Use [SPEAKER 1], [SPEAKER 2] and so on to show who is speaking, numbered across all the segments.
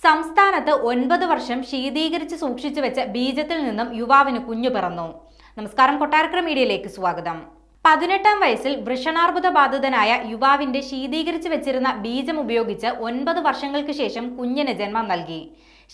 [SPEAKER 1] സംസ്ഥാനത്ത് 9 വർഷം ശീതീകരിച്ച് സൂക്ഷിച്ചു വെച്ച ബീജത്തിൽ നിന്നും യുവാവിന് കുഞ്ഞു പിറന്നു. നമസ്കാരം, കൊട്ടാരക്കര മീഡിയയിലേക്ക് സ്വാഗതം. 18-ാം വയസ്സിൽ വൃഷണാർബുദ ബാധിതനായ യുവാവിന്റെ ശീതീകരിച്ചു വെച്ചിരുന്ന ബീജം ഉപയോഗിച്ച് 9 വർഷങ്ങൾക്ക് ശേഷം കുഞ്ഞിന് ജന്മം നൽകി.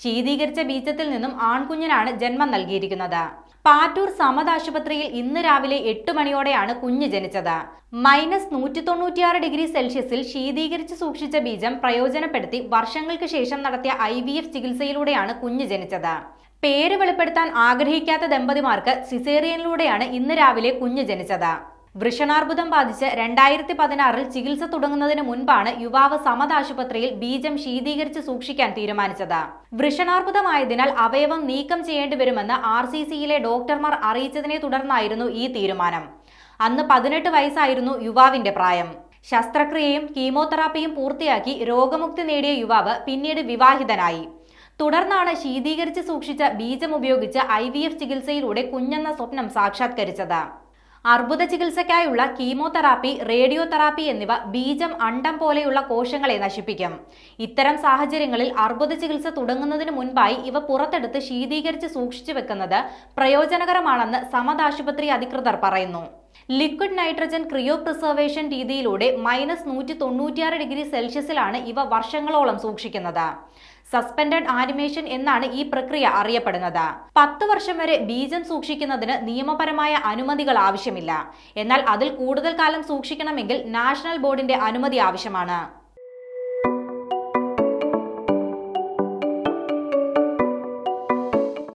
[SPEAKER 1] ശീതീകരിച്ച ബീജത്തിൽ നിന്നും ആൺകുഞ്ഞിനാണ് ജന്മം നൽകിയിരിക്കുന്നത്. പാറ്റൂർ സമദ് ആശുപത്രിയിൽ ഇന്ന് രാവിലെ 8 മണിയോടെയാണ് കുഞ്ഞ് ജനിച്ചത്. -196°C ശീതീകരിച്ച് സൂക്ഷിച്ച ബീജം പ്രയോജനപ്പെടുത്തി വർഷങ്ങൾക്ക് ശേഷം നടത്തിയ IVF ചികിത്സയിലൂടെയാണ് കുഞ്ഞ് ജനിച്ചത്. പേര് വെളിപ്പെടുത്താൻ ആഗ്രഹിക്കാത്ത ദമ്പതിമാർക്ക് സിസേറിയനിലൂടെയാണ് ഇന്ന് രാവിലെ കുഞ്ഞ് ജനിച്ചത്. വൃഷണാർബുദം ബാധിച്ച് 2016-ൽ ചികിത്സ തുടങ്ങുന്നതിന് മുൻപാണ് യുവാവ് സമദ് ആശുപത്രിയിൽ ബീജം ശീതീകരിച്ച് സൂക്ഷിക്കാൻ തീരുമാനിച്ചത്. വൃഷണാർബുദമായതിനാൽ അവയവം നീക്കം ചെയ്യേണ്ടി വരുമെന്ന് RCCയിലെ ഡോക്ടർമാർ അറിയിച്ചതിനെ തുടർന്നായിരുന്നു ഈ തീരുമാനം. അന്ന് 18 വയസ്സായിരുന്നു യുവാവിന്റെ പ്രായം. ശസ്ത്രക്രിയയും കീമോതെറാപ്പിയും പൂർത്തിയാക്കി രോഗമുക്തി നേടിയ യുവാവ് പിന്നീട് വിവാഹിതനായി. തുടർന്നാണ് ശീതീകരിച്ച് സൂക്ഷിച്ച ബീജം ഉപയോഗിച്ച് IVF ചികിത്സയിലൂടെ കുഞ്ഞെന്ന സ്വപ്നം സാക്ഷാത്കരിച്ചത്. അർബുദ ചികിത്സയ്ക്കായുള്ള കീമോതെറാപ്പി, റേഡിയോതെറാപ്പി എന്നിവ ബീജം, അണ്ഡം പോലെയുള്ള കോശങ്ങളെ നശിപ്പിക്കും. ഇത്തരം സാഹചര്യങ്ങളിൽ അർബുദ ചികിത്സ തുടങ്ങുന്നതിന് മുൻപായി ഇവ പുറത്തെടുത്ത് ശീതീകരിച്ച് സൂക്ഷിച്ചു വെക്കുന്നത് പ്രയോജനകരമാണെന്ന് സമദ് ആശുപത്രി അധികൃതർ പറയുന്നു. ലിക്വിഡ് നൈട്രജൻ ക്രിയോ പ്രിസർവേഷൻ രീതിയിലൂടെ -196°C ഇവ വർഷങ്ങളോളം സൂക്ഷിക്കുന്നത്. സസ്പെൻഡഡ് ആനിമേഷൻ എന്നാണ് ഈ പ്രക്രിയ അറിയപ്പെടുന്നത്. 10 വർഷം വരെ ബീജം സൂക്ഷിക്കുന്നതിന് നിയമപരമായ അനുമതികൾ ആവശ്യമില്ല. എന്നാൽ അതിൽ കൂടുതൽ കാലം സൂക്ഷിക്കണമെങ്കിൽ നാഷണൽ ബോർഡിന്റെ അനുമതി ആവശ്യമാണ്.